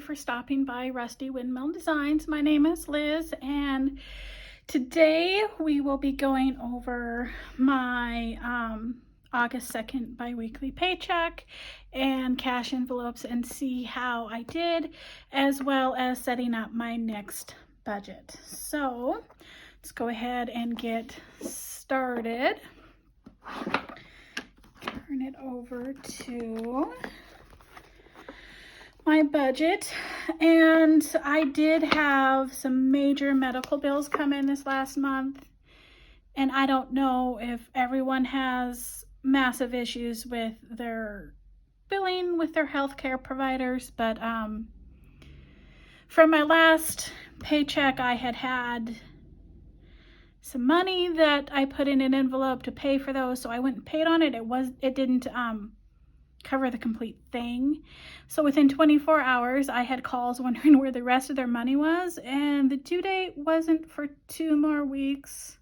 for stopping by Rusty Windmill Designs. My name is Liz, and today we will be going over my August 2nd biweekly paycheck and cash envelopes and see how I did, as well as setting up my next budget. So let's go ahead and get started. Turn it over to my budget, and I did have some major medical bills come in this last month, and I don't know if everyone has massive issues with their billing with their healthcare providers, but from my last paycheck I had some money that I put in an envelope to pay for those, so I went and paid on it. It didn't cover the complete thing. So within 24 hours, I had calls wondering where the rest of their money was, and the due date wasn't for 2 more weeks,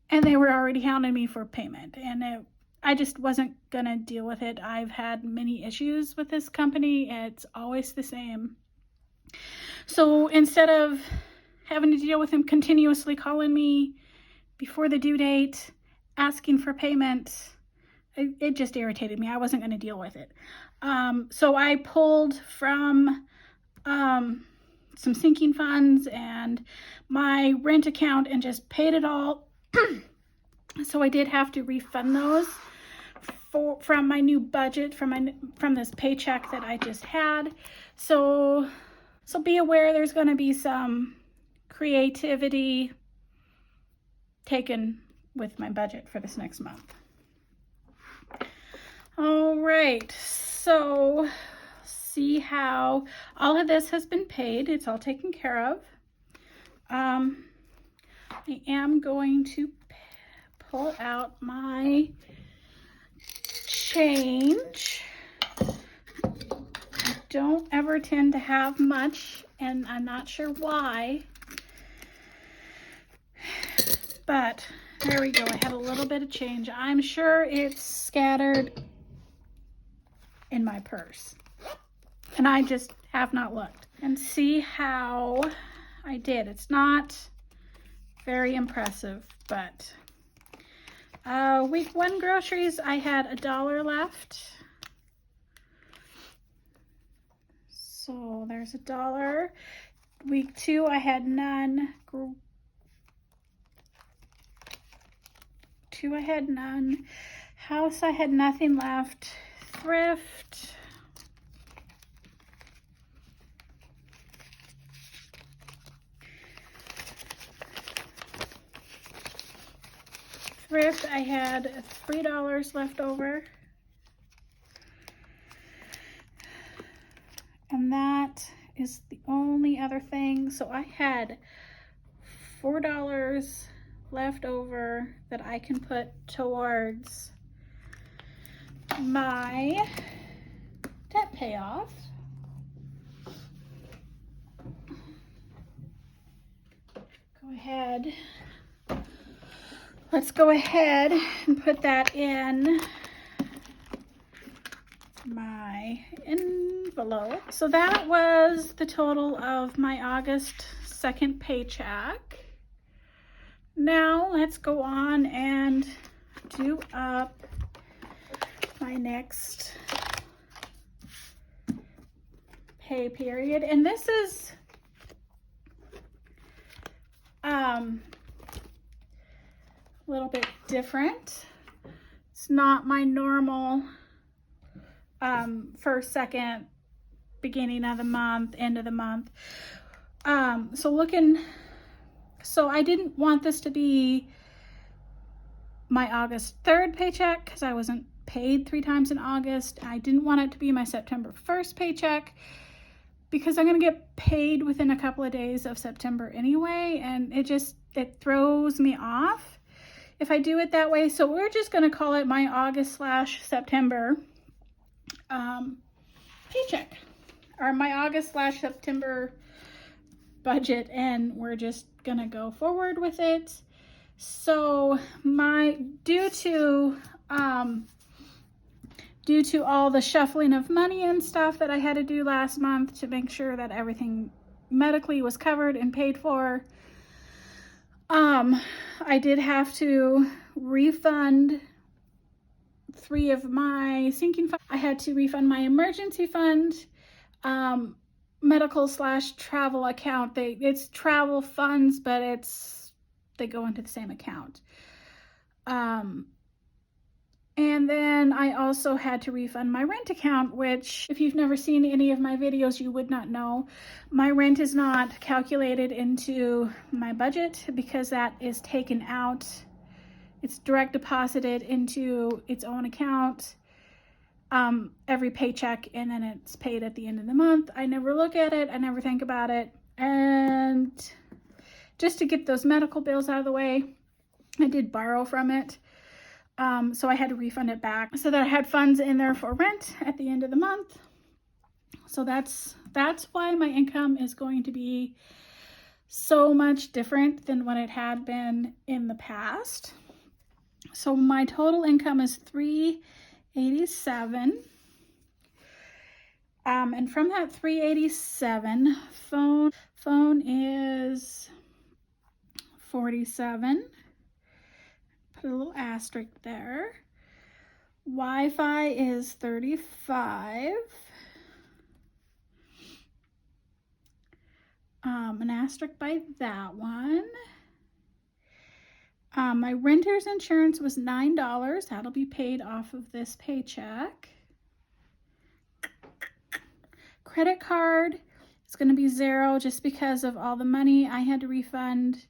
and they were already hounding me for payment, and I just wasn't gonna deal with it. I've had many issues with this company. It's always the same. So instead of having to deal with them continuously calling me before the due date, asking for payment, it just irritated me. I wasn't going to deal with it. So I pulled from some sinking funds and my rent account and just paid it all. So I did have to refund those from my new budget, from this paycheck that I just had. So be aware there's going to be some creativity taken with my budget for this next month. All right, so see how all of this has been paid. It's all taken care of. I am going to pull out my change. I don't ever tend to have much, and I'm not sure why, but there we go. I had a little bit of change. I'm sure it's scattered in my purse, and I just have not looked. And see how I did. It's not very impressive, but week 1 groceries, I had $1 left. So there's $1. Week 2, I had none. I had none. House, I had nothing left. Thrift, I had $3 left over, and that is the only other thing. So I had $4 left over that I can put towards my debt payoff. Go ahead. Let's go ahead and put that in my envelope. So that was the total of my August 2nd paycheck. Now let's go on and do up my next pay period, and this is a little bit different. It's not my normal first, second, beginning of the month, end of the month. So I didn't want this to be my August 3rd paycheck because I wasn't paid 3 times in August. I didn't want it to be my September 1st paycheck because I'm going to get paid within a couple of days of September anyway, and it throws me off if I do it that way. So we're just going to call it my August/September paycheck, or my August/September budget, and we're just going to go forward with it. So due to due to all the shuffling of money and stuff that I had to do last month to make sure that everything medically was covered and paid for, I did have to refund 3 of my sinking funds. I had to refund my emergency fund, medical / travel account. It's travel funds, but they go into the same account. And then I also had to refund my rent account, which if you've never seen any of my videos, you would not know. My rent is not calculated into my budget because that is taken out. It's direct deposited into its own account every paycheck, and then it's paid at the end of the month. I never look at it. I never think about it. And just to get those medical bills out of the way, I did borrow from it. So I had to refund it back so that I had funds in there for rent at the end of the month. So that's why my income is going to be so much different than what it had been in the past. So my total income is $387. And from that $387, phone is $47. Put a little asterisk there. Wi-Fi is $35. An asterisk by that one. My renter's insurance was $9. That'll be paid off of this paycheck. Credit card is going to be $0 just because of all the money I had to refund.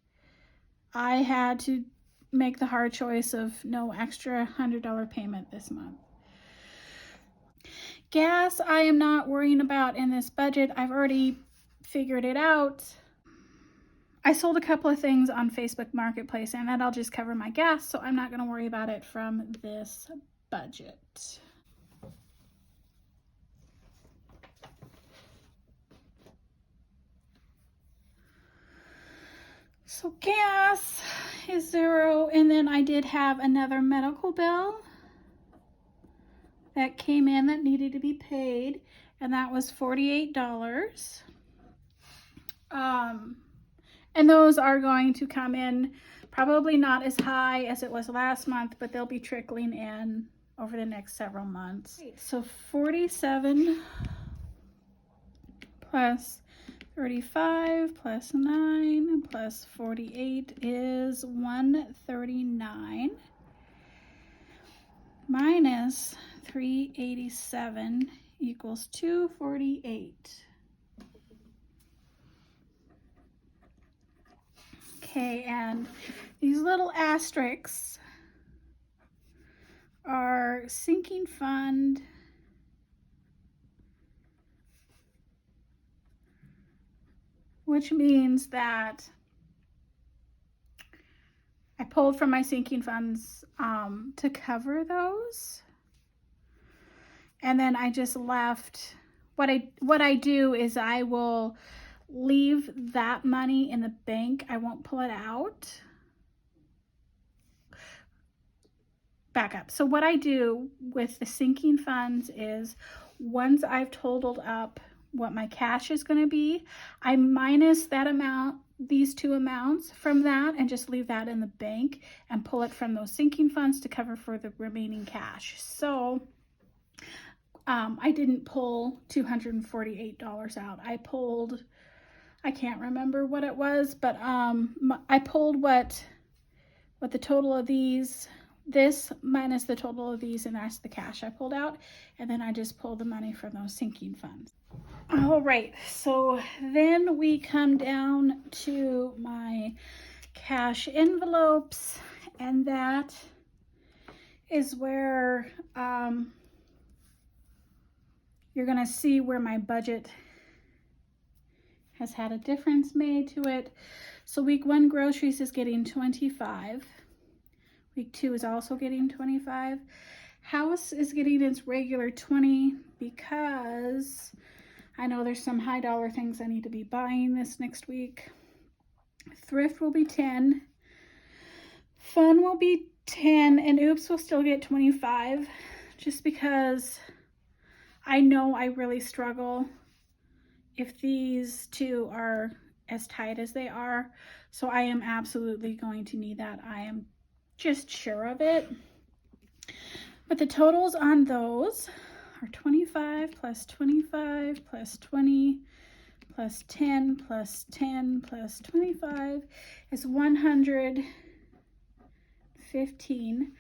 I had to make the hard choice of no extra $100 payment this month. Gas, I am not worrying about in this budget. I've already figured it out. I sold a couple of things on Facebook Marketplace, and that'll just cover my gas, so I'm not going to worry about it from this budget. So gas is $0, and then I did have another medical bill that came in that needed to be paid, and that was $48. And those are going to come in probably not as high as it was last month, but they'll be trickling in over the next several months. So 47 plus 35 plus 9 plus 48 is 139 minus 387 equals 248. Okay, and these little asterisks are sinking fund, which means that I pulled from my sinking funds to cover those. And then I just left, what I do is I will leave that money in the bank. I won't pull it out. Back up. So what I do with the sinking funds is once I've totaled up what my cash is going to be, I minus that amount, these two amounts from that, and just leave that in the bank and pull it from those sinking funds to cover for the remaining cash. So I didn't pull $248 out. I pulled, I can't remember what it was, but I pulled what the total of these, this minus the total of these, and that's the cash I pulled out. And then I just pulled the money from those sinking funds. All right, so then we come down to my cash envelopes, and that is where you're gonna see where my budget has had a difference made to it. So week 1 groceries is getting 25. Week 2 is also getting 25. House is getting its regular 20 because I know there's some high dollar things I need to be buying this next week. Thrift will be 10. Fun will be 10, and Oops will still get 25. just because I know I really struggle if these two are as tight as they are. So I am absolutely going to need that. I am just sure of it. But the totals on those are 25 plus 25 plus 20 plus 10 plus 10 plus 25 is 115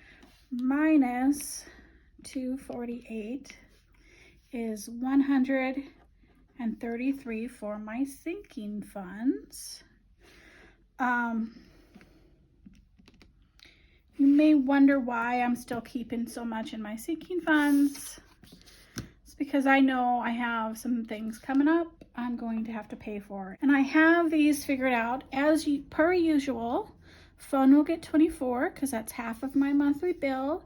minus 248 is 133 for my sinking funds. You may wonder why I'm still keeping so much in my sinking funds. It's because I know I have some things coming up I'm going to have to pay for. And I have these figured out as per usual. Phone will get 24 because that's half of my monthly bill.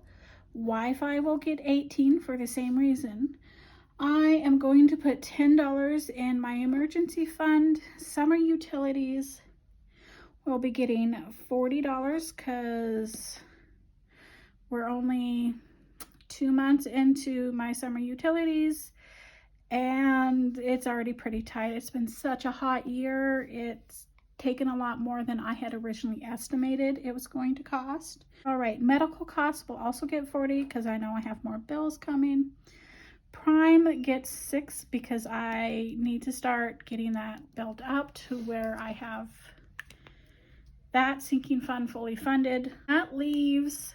Wi-Fi will get 18 for the same reason. I am going to put $10 in my emergency fund. Summer utilities will be getting $40 because we're only 2 months into my summer utilities and it's already pretty tight. It's been such a hot year. It's taken a lot more than I had originally estimated it was going to cost. All right, medical costs will also get 40 because I know I have more bills coming. Prime gets 6 because I need to start getting that built up to where I have that sinking fund fully funded. That leaves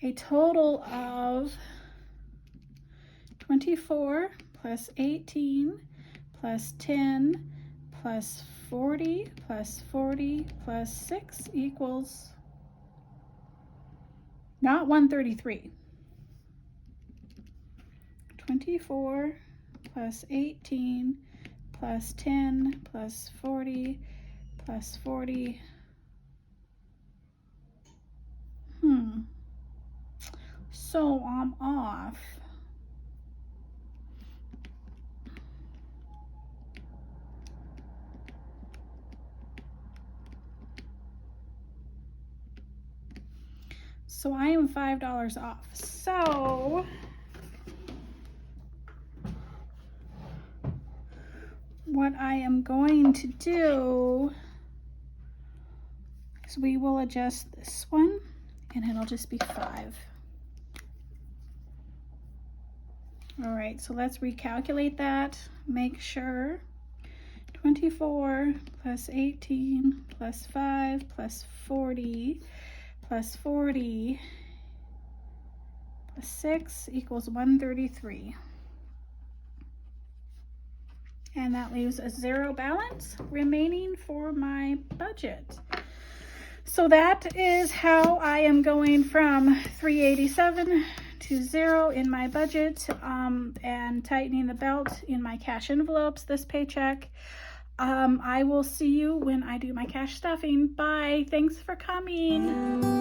a total of 24 plus 18 plus 10 plus 40 plus 40 plus 6 equals not 133. 24 plus 18 plus 10 plus 40 plus 40. So I'm off. So I am $5 off. So what I am going to do is we will adjust this one and it'll just be 5. All right, so let's recalculate that. Make sure 24 plus 18 plus 5 plus 40 plus 40 plus 6 equals 133. And that leaves a 0 balance remaining for my budget. So that is how I am going from 387 to 0 in my budget, and tightening the belt in my cash envelopes this paycheck. I will see you when I do my cash stuffing. Bye. Thanks for coming.